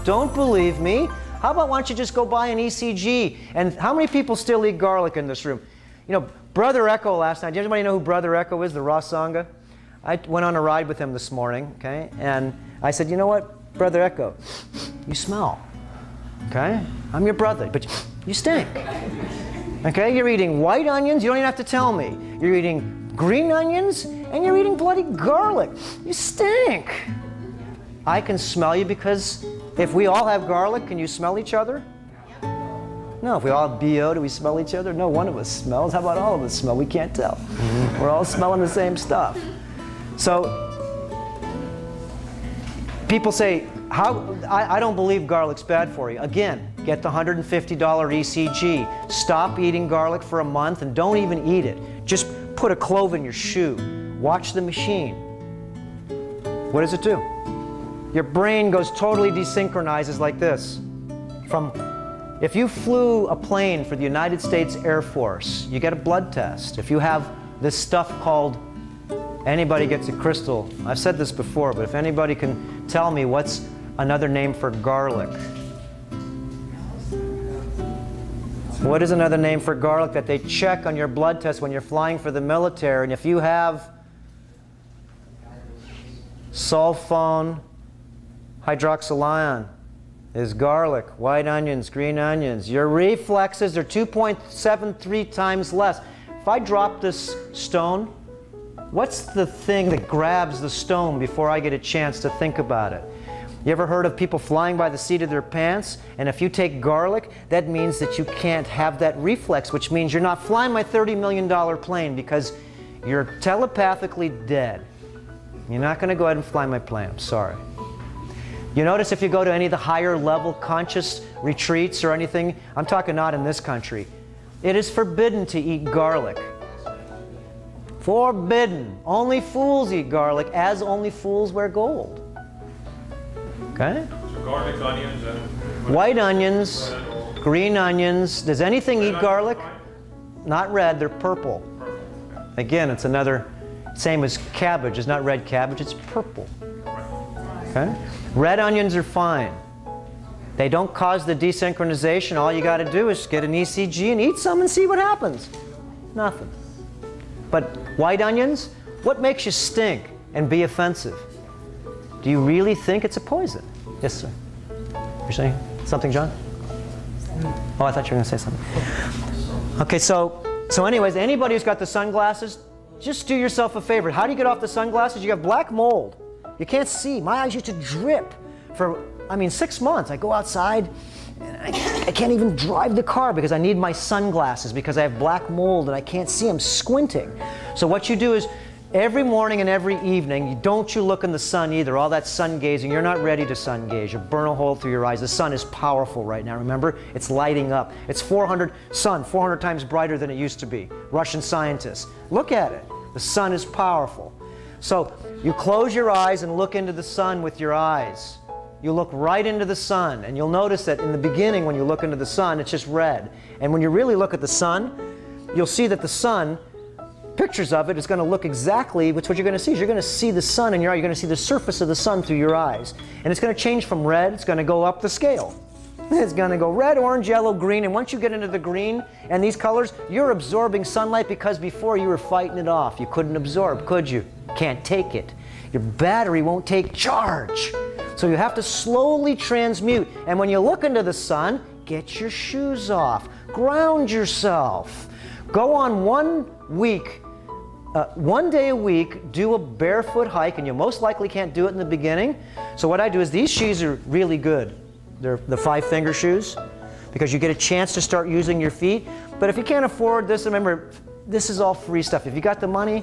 Don't believe me? How about why don't you just go buy an ECG? And how many people still eat garlic in this room? You know, Brother Echo last night. Does anybody know who Brother Echo is, the raw Sangha? I went on a ride with him this morning, okay? And I said, you know what, Brother Echo, you smell, okay? I'm your brother, but you stink. Okay, you're eating white onions, you don't even have to tell me. You're eating green onions, and you're eating bloody garlic. You stink. I can smell you because if we all have garlic, can you smell each other? No, if we all have BO, do we smell each other? No, one of us smells. How about all of us smell? We can't tell. We're all smelling the same stuff. So, people say, I don't believe garlic's bad for you. Again, get the $150 ECG. Stop eating garlic for a month and don't even eat it. Just put a clove in your shoe. Watch the machine. What does it do? Your brain goes totally desynchronizes like this. If you flew a plane for the United States Air Force, you get a blood test. If you have this stuff called, anybody gets a crystal. I've said this before, but if anybody can tell me what's another name for garlic. What is another name for garlic that they check on your blood test when you're flying for the military? And if you have sulfone hydroxylion is garlic, white onions, green onions. Your reflexes are 2.73 times less. If I drop this stone, what's the thing that grabs the stone before I get a chance to think about it? You ever heard of people flying by the seat of their pants? And if you take garlic, that means that you can't have that reflex, which means you're not flying my $30 million plane because you're telepathically dead. You're not going to go ahead and fly my plane. I'm sorry. You notice if you go to any of the higher level conscious retreats or anything, I'm talking not in this country, it is forbidden to eat garlic. Forbidden. Only fools eat garlic, as only fools wear gold. Okay? So garlic, onions, and white onions, green onions. Does anything eat garlic? Not red, they're purple. Again, it's another, same as cabbage. It's not red cabbage, it's purple. Okay? Red onions are fine. They don't cause the desynchronization. All you got to do is get an ECG and eat some and see what happens. Nothing. But white onions, what makes you stink and be offensive? Do you really think it's a poison? Yes, sir. You're saying something, John? Oh, I thought you were going to say something. Okay, so anyways, anybody who's got the sunglasses, just do yourself a favor. How do you get off the sunglasses? You have black mold. You can't see. My eyes used to drip for, 6 months. I go outside, and I can't even drive the car because I need my sunglasses because I have black mold and I can't see. I'm squinting. So what you do is, every morning and every evening, don't you look in the sun either. All that sun gazing, you're not ready to sun gaze. You burn a hole through your eyes. The sun is powerful right now. Remember, it's lighting up. It's 400 times brighter than it used to be. Russian scientists. Look at it. The sun is powerful. So you close your eyes and look into the sun with your eyes. You look right into the sun, and you'll notice that in the beginning when you look into the sun, it's just red. And when you really look at the sun, you'll see that the sun, pictures of it, is going to look exactly, which what you're going to see is you're going to see the sun in your eye. You're going to see the surface of the sun through your eyes. And it's going to change from red, it's going to go up the scale. It's going to go red, orange, yellow, green, and once you get into the green and these colors, you're absorbing sunlight because before you were fighting it off. You couldn't absorb, could you? Can't take it. Your battery won't take charge. So you have to slowly transmute. And when you look into the sun, get your shoes off. Ground yourself. Go on 1 week, 1 day a week, do a barefoot hike, and you most likely can't do it in the beginning. So what I do is, these shoes are really good. They're the 5-finger shoes because you get a chance to start using your feet. But if you can't afford this, remember, this is all free stuff. If you got the money,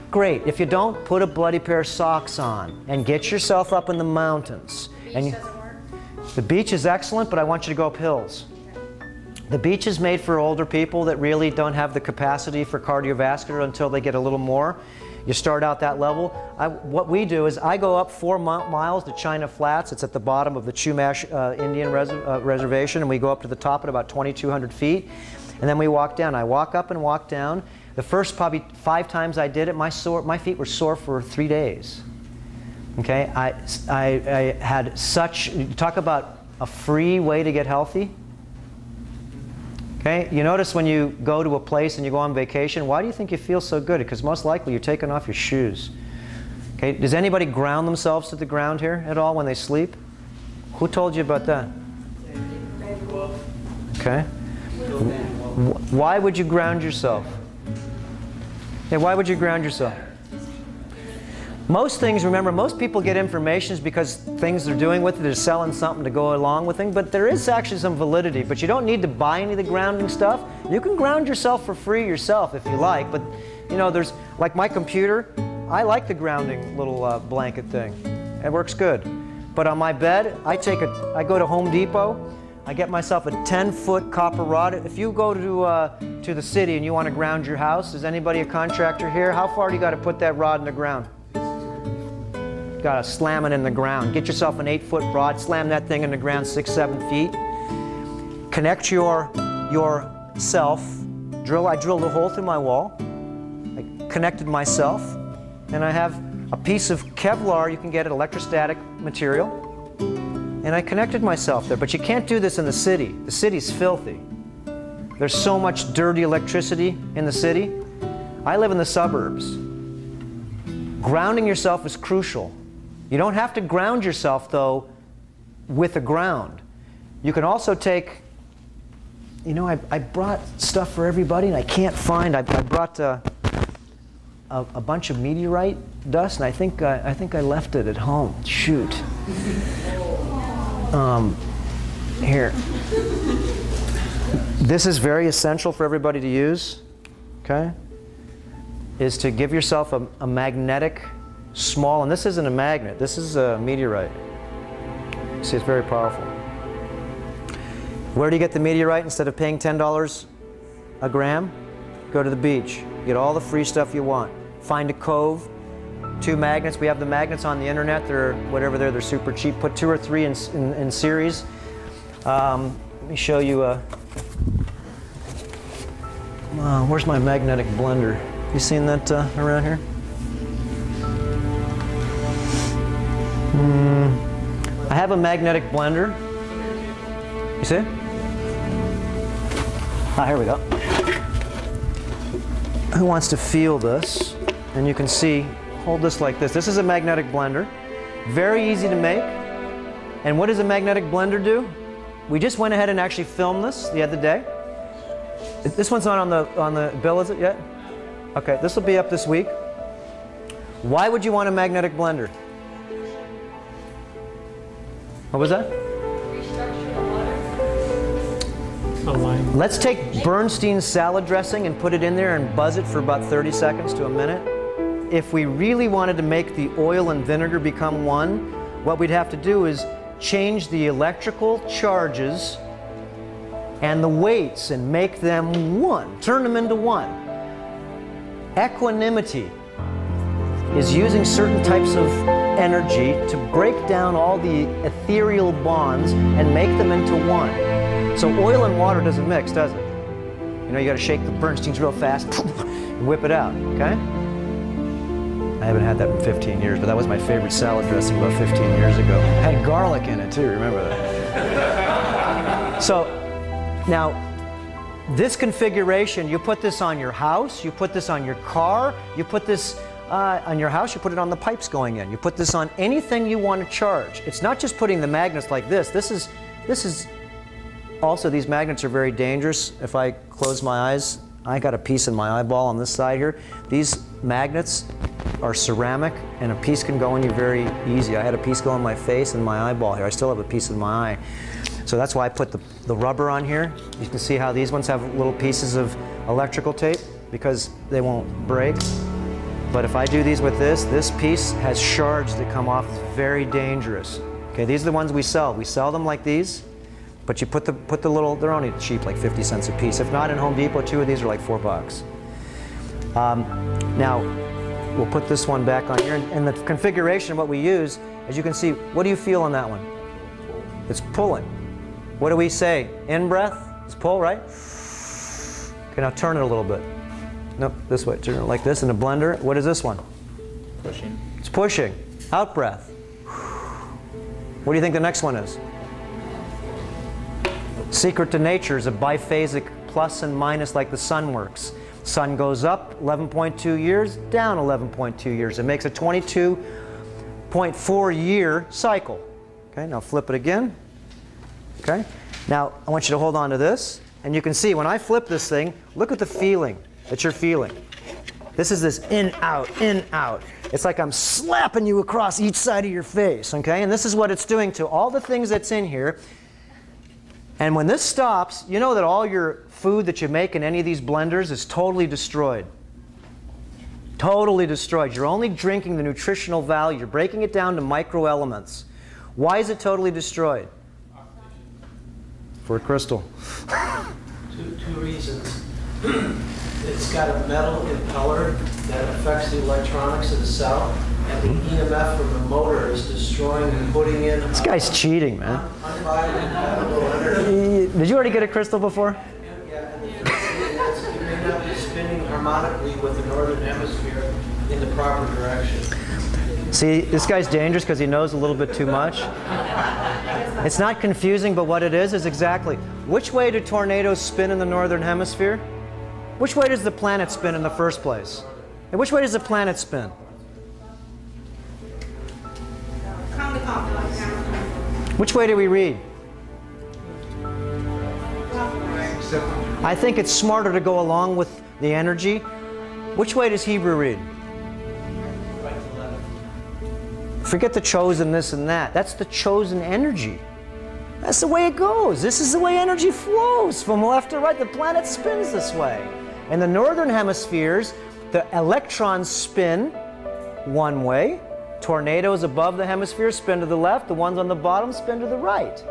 great. If you don't, put a bloody pair of socks on and get yourself up in the mountains. The beach doesn't work? The beach is excellent, but I want you to go up hills. The beach is made for older people that really don't have the capacity for cardiovascular until they get a little more. You start out that level. What we do is I go up 4 miles to China Flats. It's at the bottom of the Chumash Indian Reservation, and we go up to the top at about 2,200 feet. And then we walk down. I walk up and walk down. The first probably 5 times I did it, my feet were sore for 3 days. Okay, I had such, talk about a free way to get healthy. Okay, you notice when you go to a place and you go on vacation, why do you think you feel so good? Because most likely you're taking off your shoes. Okay, does anybody ground themselves to the ground here at all when they sleep? Who told you about that? Okay. Why would you ground yourself? Yeah, why would you ground yourself? Most things, remember, most people get information because things they're doing with it is selling something to go along with things, but there is actually some validity. But you don't need to buy any of the grounding stuff. You can ground yourself for free yourself if you like, but you know, there's, like my computer, I like the grounding little blanket thing. It works good. But on my bed, I go to Home Depot, I get myself a 10-foot copper rod. If you go to the city and you want to ground your house, is anybody a contractor here? How far do you got to put that rod in the ground? Got to slam it in the ground. Get yourself an 8-foot rod, slam that thing in the ground 6-7 feet. Connect yourself. I drilled a hole through my wall. I connected myself, and I have a piece of Kevlar. You can get an electrostatic material. And I connected myself there. But you can't do this in the city. The city's filthy. There's so much dirty electricity in the city. I live in the suburbs. Grounding yourself is crucial. You don't have to ground yourself, though, with a ground. You can also take, you know, I brought stuff for everybody, and I can't find, I brought a bunch of meteorite dust, and I think I left it at home. Shoot. Here. This is very essential for everybody to use, okay? Is to give yourself a magnetic small, and this isn't a magnet, this is a meteorite. See, it's very powerful. Where do you get the meteorite instead of paying $10 a gram? Go to the beach. Get all the free stuff you want. Find a cove, 2 magnets. We have the magnets on the internet. They're whatever they're super cheap. Put 2 or 3 in series. Let me show you where's my magnetic blender? You seen that around here? I have a magnetic blender. You see? Ah, here we go. Who wants to feel this? And you can see, hold this like this. This is a magnetic blender. Very easy to make. And what does a magnetic blender do? We just went ahead and actually filmed this the other day. This one's not on the bill, is it yet? Okay, this will be up this week. Why would you want a magnetic blender? What was that? Let's take Bernstein's salad dressing and put it in there and buzz it for about 30 seconds to a minute. If we really wanted to make the oil and vinegar become one, what we'd have to do is change the electrical charges and the weights and make them one, turn them into one. Equanimity is using certain types of energy to break down all the ethereal bonds and make them into one. So oil and water doesn't mix, does it? You know, you got to shake the Bernsteins real fast and whip it out, okay? I haven't had that in 15 years, but that was my favorite salad dressing about 15 years ago. It had garlic in it too, remember that? So, now, this configuration, you put this on your house, you put this on your car, you put this on your house, you put it on the pipes going in. You put this on anything you want to charge. It's not just putting the magnets like this. This is also, these magnets are very dangerous. If I close my eyes, I got a piece in my eyeball on this side here. These magnets are ceramic, and a piece can go in you very easy. I had a piece go in my face and my eyeball here. I still have a piece in my eye. So that's why I put the rubber on here. You can see how these ones have little pieces of electrical tape because they won't break. But if I do these with this piece has shards that come off. It's very dangerous. Okay, these are the ones we sell. We sell them like these, but you put the little, they're only cheap, like 50 cents a piece. If not, in Home Depot, 2 of these are like $4. Now, we'll put this one back on here. And the configuration of what we use, as you can see, what do you feel on that one? It's pulling. What do we say? In breath, it's pull, right? Okay, now turn it a little bit. Nope, this way. Turn it like this in the blender. What is this one? Pushing. It's pushing. Out breath. What do you think the next one is? Secret to nature is a biphasic plus and minus like the sun works. Sun goes up 11.2 years, down 11.2 years. It makes a 22.4 year cycle. Okay, now flip it again. Okay, now I want you to hold on to this, and you can see when I flip this thing, look at the feeling that you're feeling. This is this in, out, in, out. It's like I'm slapping you across each side of your face, okay? And this is what it's doing to all the things that's in here. And when this stops, you know that all your food that you make in any of these blenders is totally destroyed. Totally destroyed. You're only drinking the nutritional value. You're breaking it down to microelements. Why is it totally destroyed? For a crystal. Two reasons. It's got a metal impeller that affects the electronics of the cell, and the EMF from the motor is destroying and putting in. This guy's cheating, man. Unbiological energy. Did you already get a crystal before? Yeah, and it may not be spinning harmonically with the northern hemisphere in the proper direction. See, this guy's dangerous because he knows a little bit too much. It's not confusing, but what it is exactly. Which way do tornadoes spin in the northern hemisphere? Which way does the planet spin in the first place? And which way does the planet spin? Which way do we read? I think it's smarter to go along with the energy. Which way does Hebrew read? Right to left. Forget the chosen this and that. That's the chosen energy. That's the way it goes. This is the way energy flows from left to right. The planet spins this way. In the northern hemispheres, the electrons spin one way. Tornadoes above the hemisphere spin to the left. The ones on the bottom spin to the right.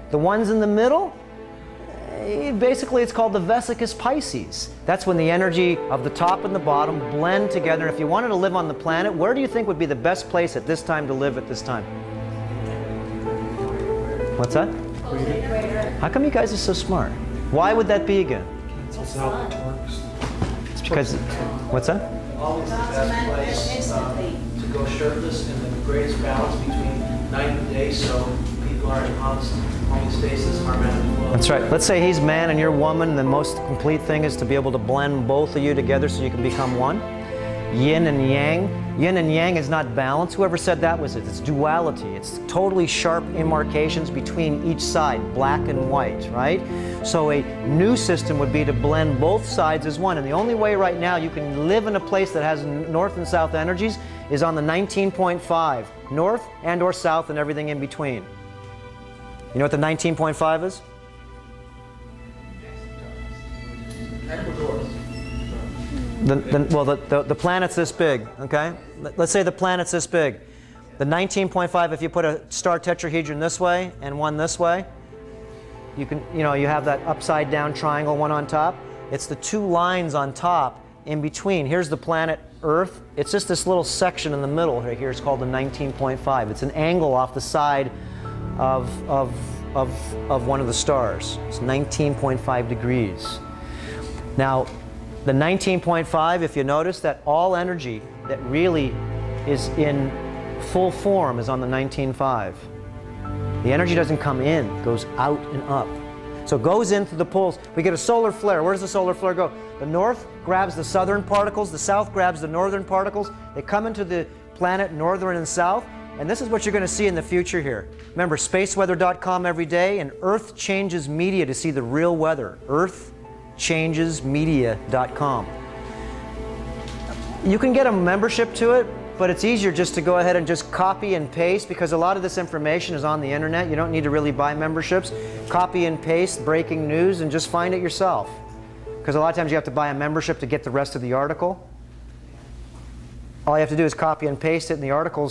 The ones in the middle, basically it's called the vesicus Pisces. That's when the energy of the top and the bottom blend together. If you wanted to live on the planet, where do you think would be the best place at this time to live at this time? What's that? How come you guys are so smart? Why would that be again? It's out the torques. It's because, what's that? Always the best place to go shirtless and the greatest balance between night and day, so people are in homeostasis, harmonic flow. That's right. Let's say he's man and you're woman. The most complete thing is to be able to blend both of you together so you can become one. Yin and yang. Yin and yang is not balance. Whoever said that was it. It's duality. It's totally sharp demarcations between each side, black and white, right? So a new system would be to blend both sides as one. And the only way right now you can live in a place that has north and south energies is on the 19.5, north and or south and everything in between. You know what the 19.5 is? Ecuador. The planet's this big, okay? Let's say the planet's this big. The 19.5, if you put a star tetrahedron this way and one this way, you have that upside down triangle, one on top. It's the two lines on top in between. Here's the planet Earth. It's just this little section in the middle right here. It's called the 19.5. It's an angle off the side of one of the stars. It's 19.5 degrees. Now, the 19.5, if you notice that all energy that really is in full form is on the 19.5. The energy doesn't come in, it goes out and up. So it goes into the poles. We get a solar flare. Where does the solar flare go? The north grabs the southern particles, the south grabs the northern particles. They come into the planet northern and south, and this is what you're going to see in the future here. Remember, spaceweather.com every day, and Earth Changes Media to see the real weather. EarthChangesMedia.com. You can get a membership to it, but it's easier just to go ahead and just copy and paste because a lot of this information is on the internet. You don't need to really buy memberships. Copy and paste breaking news and just find it yourself. Because a lot of times you have to buy a membership to get the rest of the article. All you have to do is copy and paste it, and the article's